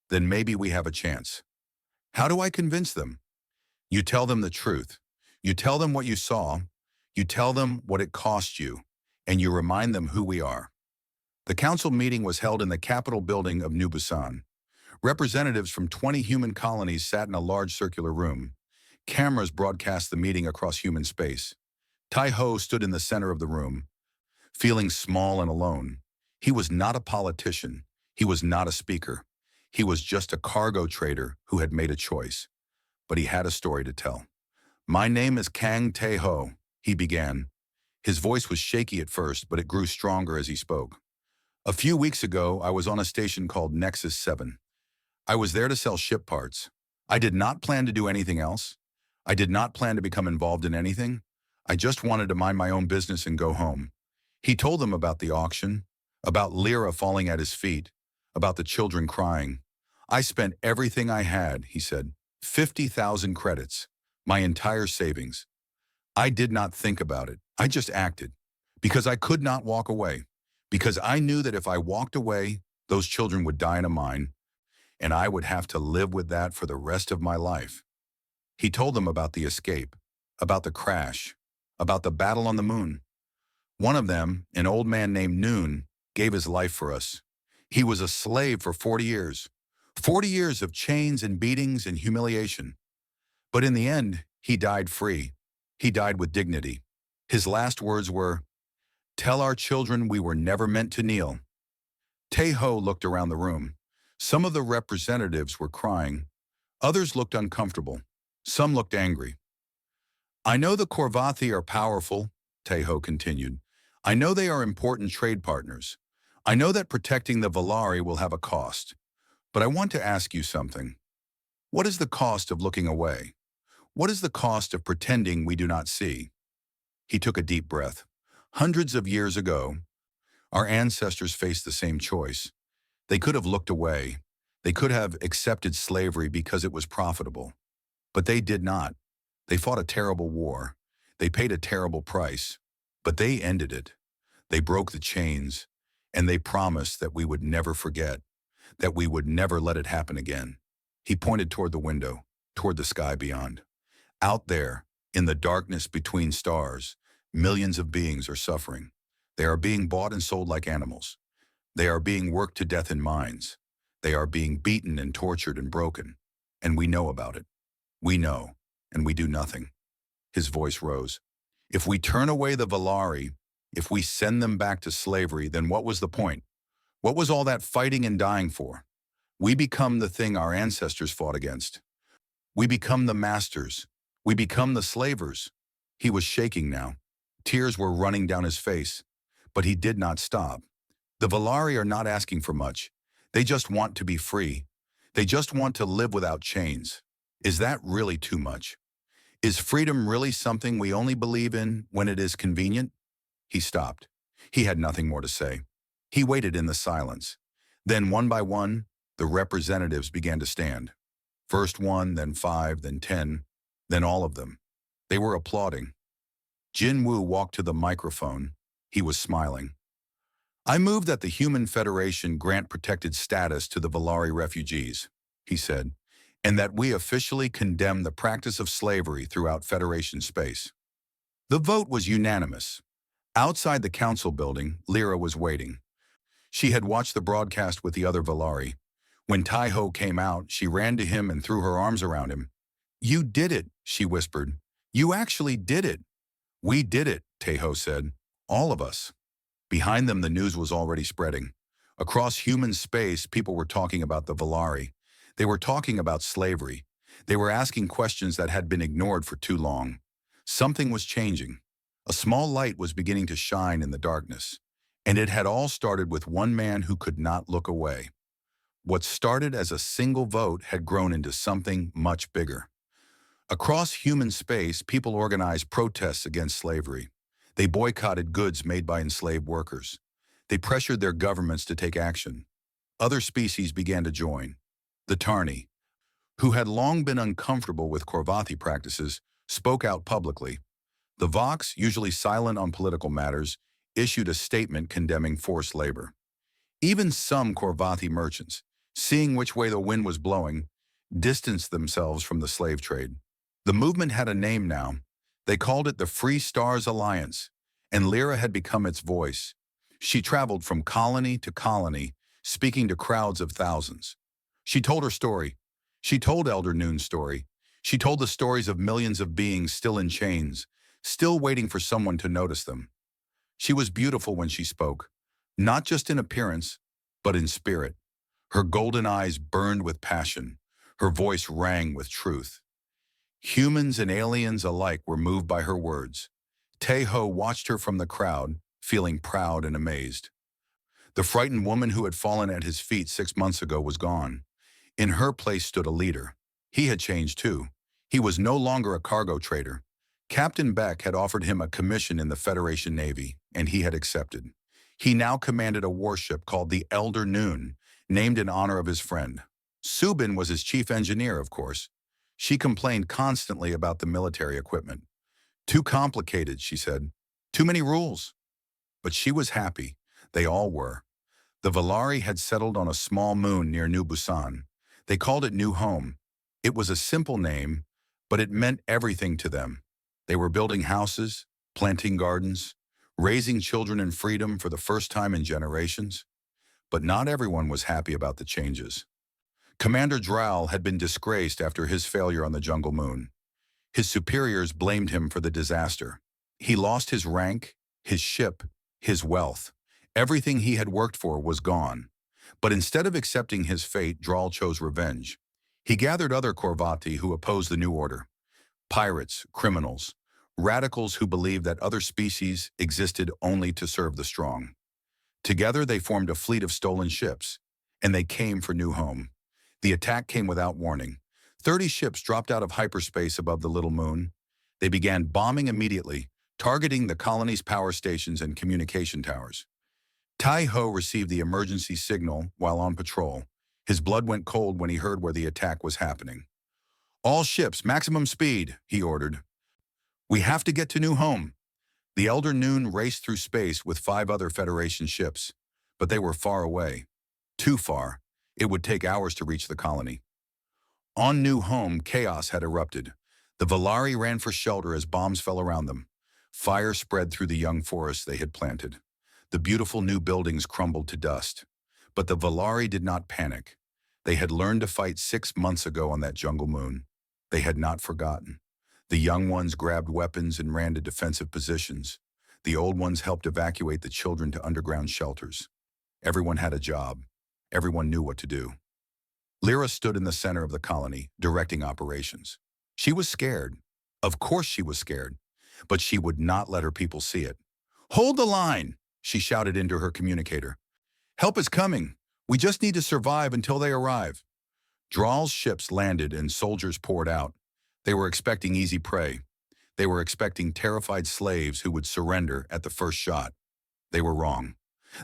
then maybe we have a chance." "How do I convince them?" "You tell them the truth. You tell them what you saw. You tell them what it cost you, and you remind them who we are." The council meeting was held in the Capitol building of New Busan. Representatives from 20 human colonies sat in a large circular room. Cameras broadcast the meeting across human space. Tai-Ho stood in the center of the room, feeling small and alone. He was not a politician. He was not a speaker. He was just a cargo trader who had made a choice. But he had a story to tell. "My name is Kang Tai-Ho," he began. His voice was shaky at first, but it grew stronger as he spoke. "A few weeks ago, I was on a station called Nexus 7. I was there to sell ship parts. I did not plan to do anything else. I did not plan to become involved in anything. I just wanted to mind my own business and go home." He told them about the auction, about Lyra falling at his feet, about the children crying. "I spent everything I had," he said, 50,000 credits, my entire savings. I did not think about it. I just acted. Because I could not walk away. Because I knew that if I walked away, those children would die in a mine, and I would have to live with that for the rest of my life." He told them about the escape, about the crash, about the battle on the moon. "One of them, an old man named Noon, gave his life for us. He was a slave for 40 years. 40 years of chains and beatings and humiliation. But in the end, he died free. He died with dignity. His last words were, 'Tell our children we were never meant to kneel.'" Tai-Ho looked around the room. Some of the representatives were crying. Others looked uncomfortable. Some looked angry. "I know the Korvathi are powerful," Tai-Ho continued. "I know they are important trade partners. I know that protecting the Valari will have a cost. But I want to ask you something. What is the cost of looking away? What is the cost of pretending we do not see?" He took a deep breath. "Hundreds of years ago, our ancestors faced the same choice. They could have looked away. They could have accepted slavery because it was profitable. But they did not. They fought a terrible war. They paid a terrible price. But they ended it. They broke the chains, and they promised that we would never forget, that we would never let it happen again." He pointed toward the window, toward the sky beyond. "Out there, in the darkness between stars, millions of beings are suffering. They are being bought and sold like animals. They are being worked to death in mines. They are being beaten and tortured and broken. And we know about it. We know, and we do nothing." His voice rose. "If we turn away the Valari, if we send them back to slavery, then what was the point? What was all that fighting and dying for? We become the thing our ancestors fought against. We become the masters. We become the slavers." He was shaking now. Tears were running down his face. But he did not stop. "The Valari are not asking for much. They just want to be free. They just want to live without chains. Is that really too much? Is freedom really something we only believe in when it is convenient?" He stopped. He had nothing more to say. He waited in the silence. Then one by one, the representatives began to stand. First one, then 5, then 10, then all of them. They were applauding. Jinwoo walked to the microphone. He was smiling. I move that the Human Federation grant protected status to the Valari refugees, he said, and that we officially condemn the practice of slavery throughout Federation space. The vote was unanimous. Outside the council building, Lyra was waiting. She had watched the broadcast with the other Valari. When Tai-Ho came out, she ran to him and threw her arms around him. "You did it," she whispered. "You actually did it." "We did it," Tai-Ho said. "All of us." Behind them, the news was already spreading. Across human space, people were talking about the Valari. They were talking about slavery. They were asking questions that had been ignored for too long. Something was changing. A small light was beginning to shine in the darkness. And it had all started with one man who could not look away. What started as a single vote had grown into something much bigger. Across human space, people organized protests against slavery. They boycotted goods made by enslaved workers. They pressured their governments to take action. Other species began to join. The Tarni, who had long been uncomfortable with Korvathi practices, spoke out publicly. The Vox, usually silent on political matters, issued a statement condemning forced labor. Even some Korvathi merchants, seeing which way the wind was blowing, distanced themselves from the slave trade. The movement had a name now. They called it the Free Stars Alliance, and Lyra had become its voice. She traveled from colony to colony, speaking to crowds of thousands. She told her story. She told Elder Noon's story. She told the stories of millions of beings still in chains, still waiting for someone to notice them. She was beautiful when she spoke, not just in appearance, but in spirit. Her golden eyes burned with passion. Her voice rang with truth. Humans and aliens alike were moved by her words. Tai-Ho watched her from the crowd, feeling proud and amazed. The frightened woman who had fallen at his feet 6 months ago was gone. In her place stood a leader. He had changed too. He was no longer a cargo trader. Captain Beck had offered him a commission in the Federation Navy, and he had accepted. He now commanded a warship called the Elder Noon, named in honor of his friend. Subin was his chief engineer, of course. She complained constantly about the military equipment. "Too complicated," she said. "Too many rules." But she was happy. They all were. The Valari had settled on a small moon near New Busan. They called it New Home. It was a simple name, but it meant everything to them. They were building houses, planting gardens, raising children in freedom for the first time in generations. But not everyone was happy about the changes. Commander Drowl had been disgraced after his failure on the Jungle Moon. His superiors blamed him for the disaster. He lost his rank, his ship, his wealth. Everything he had worked for was gone. But instead of accepting his fate, Drowl chose revenge. He gathered other Korvathi who opposed the new order. Pirates, criminals, radicals who believed that other species existed only to serve the strong. Together they formed a fleet of stolen ships, and they came for New Home. The attack came without warning. 30 ships dropped out of hyperspace above the little moon. They began bombing immediately, targeting the colony's power stations and communication towers. Tai-Ho received the emergency signal while on patrol. His blood went cold when he heard where the attack was happening. "All ships, maximum speed," he ordered. "We have to get to New Home." The Elder Noon raced through space with 5 other Federation ships, but they were far away. Too far. It would take hours to reach the colony. On New Home, chaos had erupted. The Valari ran for shelter as bombs fell around them. Fire spread through the young forests they had planted. The beautiful new buildings crumbled to dust. But the Valari did not panic. They had learned to fight 6 months ago on that jungle moon. They had not forgotten. The young ones grabbed weapons and ran to defensive positions. The old ones helped evacuate the children to underground shelters. Everyone had a job. Everyone knew what to do. Lyra stood in the center of the colony, directing operations. She was scared. Of course she was scared. But she would not let her people see it. "Hold the line!" she shouted into her communicator. "Help is coming. We just need to survive until they arrive." Drawl's ships landed and soldiers poured out. They were expecting easy prey. They were expecting terrified slaves who would surrender at the first shot. They were wrong.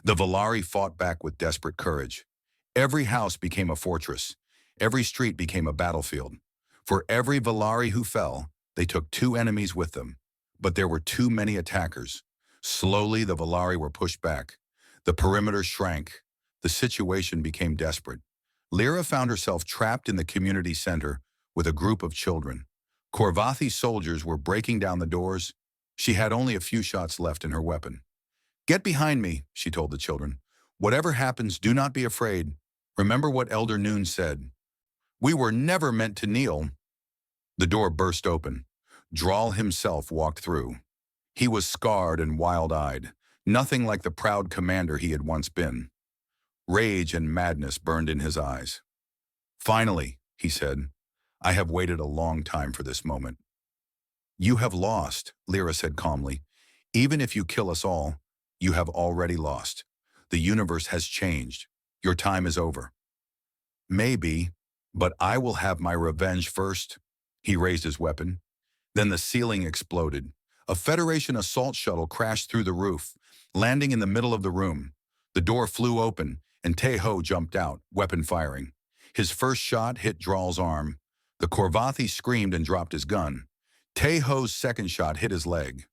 The Valari fought back with desperate courage. Every house became a fortress. Every street became a battlefield. For every Valari who fell, they took 2 enemies with them. But there were too many attackers. Slowly, the Valari were pushed back. The perimeter shrank. The situation became desperate. Lyra found herself trapped in the community center with a group of children. Korvathi soldiers were breaking down the doors. She had only a few shots left in her weapon. "Get behind me," she told the children. "Whatever happens, do not be afraid. Remember what Elder Noon said. We were never meant to kneel." The door burst open. Drawl himself walked through. He was scarred and wild-eyed, nothing like the proud commander he had once been. Rage and madness burned in his eyes. "Finally," he said, "I have waited a long time for this moment." "You have lost," Lyra said calmly. "Even if you kill us all, you have already lost. The universe has changed. Your time is over." "Maybe, but I will have my revenge first." He raised his weapon. Then the ceiling exploded. A Federation assault shuttle crashed through the roof, landing in the middle of the room. The door flew open, and Teho jumped out, weapon firing. His first shot hit Drawl's arm. The Korvathi screamed and dropped his gun. Teho's second shot hit his leg.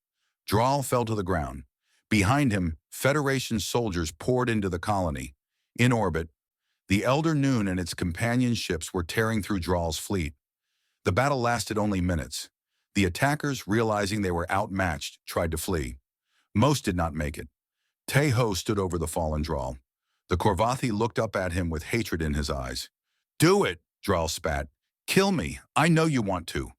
Drawl fell to the ground. Behind him, Federation soldiers poured into the colony. In orbit, the Elder Noon and its companion ships were tearing through Drawl's fleet. The battle lasted only minutes. The attackers, realizing they were outmatched, tried to flee. Most did not make it. Teho stood over the fallen Drawl. The Korvathi looked up at him with hatred in his eyes. "Do it," Drawl spat. "Kill me. I know you want to."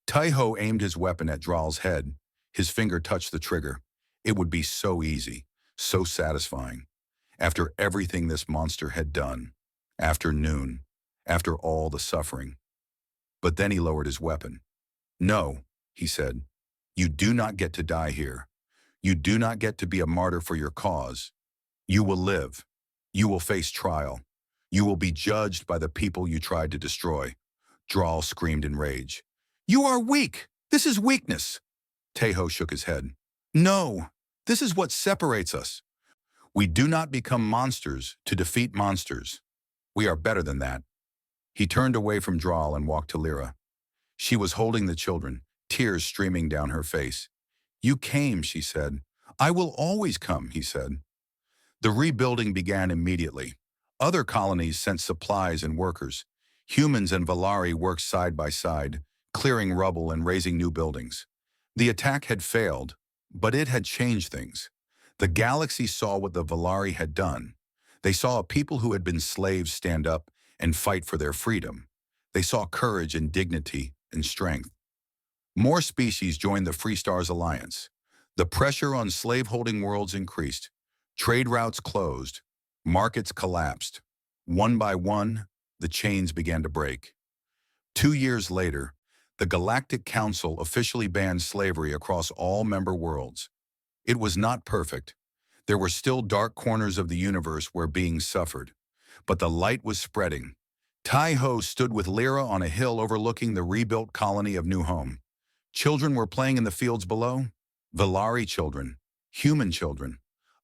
Teho aimed his weapon at Drawl's head. His finger touched the trigger. It would be so easy, so satisfying. After everything this monster had done. After Noon. After all the suffering. But then he lowered his weapon. "No," he said. "You do not get to die here. You do not get to be a martyr for your cause. You will live. You will face trial. You will be judged by the people you tried to destroy." Drawl screamed in rage. "You are weak! This is weakness!" Teho shook his head. "No, this is what separates us. We do not become monsters to defeat monsters. We are better than that." He turned away from Drawl and walked to Lyra. She was holding the children, tears streaming down her face. "You came," she said. "I will always come," he said. The rebuilding began immediately. Other colonies sent supplies and workers. Humans and Valari worked side by side, clearing rubble and raising new buildings. The attack had failed, but it had changed things. The galaxy saw what the Valari had done. They saw a people who had been slaves stand up and fight for their freedom. They saw courage and dignity and strength. More species joined the Free Stars Alliance. The pressure on slave-holding worlds increased. Trade routes closed. Markets collapsed. One by one, the chains began to break. 2 years later, the Galactic Council officially banned slavery across all member worlds. It was not perfect. There were still dark corners of the universe where beings suffered. But the light was spreading. Teho stood with Lyra on a hill overlooking the rebuilt colony of New Home. Children were playing in the fields below. Valari children, human children.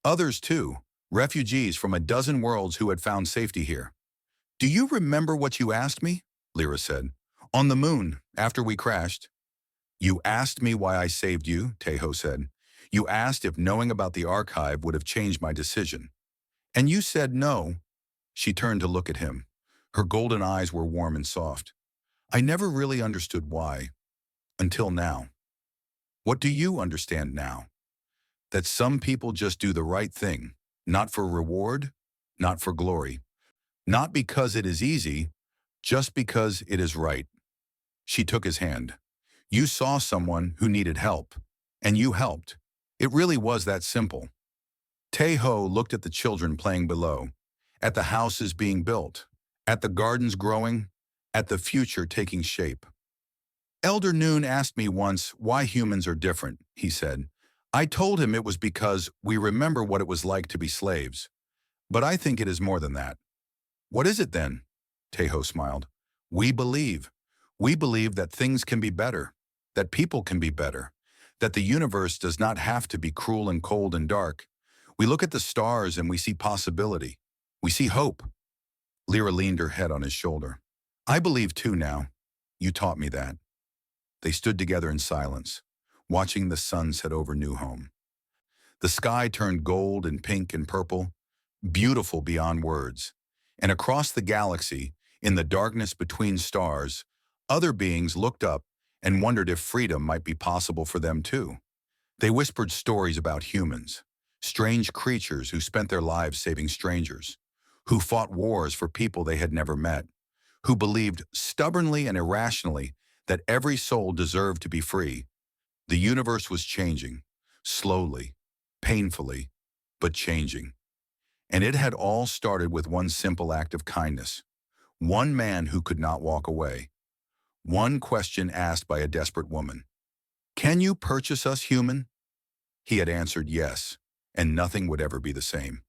Others too, refugees from a dozen worlds who had found safety here. "Do you remember what you asked me?" Lyra said. "On the moon, after we crashed." "You asked me why I saved you," Teho said. "You asked if knowing about the archive would have changed my decision. And you said no." She turned to look at him. Her golden eyes were warm and soft. "I never really understood why. Until now." "What do you understand now?" "That some people just do the right thing, not for reward, not for glory. Not because it is easy, just because it is right." She took his hand. "You saw someone who needed help, and you helped. It really was that simple." Teho looked at the children playing below, at the houses being built, at the gardens growing, at the future taking shape. "Elder Noon asked me once why humans are different," he said. "I told him it was because we remember what it was like to be slaves. But I think it is more than that." "What is it then?" Teho smiled. "We believe. We believe that things can be better, that people can be better, that the universe does not have to be cruel and cold and dark. We look at the stars and we see possibility. We see hope." Lyra leaned her head on his shoulder. "I believe too now. You taught me that." They stood together in silence, watching the sun set over New Home. The sky turned gold and pink and purple. beautiful beyond words. And across the galaxy, in the darkness between stars, other beings looked up and wondered if freedom might be possible for them too. They whispered stories about humans, strange creatures who spent their lives saving strangers, who fought wars for people they had never met, who believed stubbornly and irrationally that every soul deserved to be free. The universe was changing, slowly, painfully, but changing. And it had all started with one simple act of kindness. One man who could not walk away. One question asked by a desperate woman. "Can you purchase us, human?" He had answered yes, and nothing would ever be the same.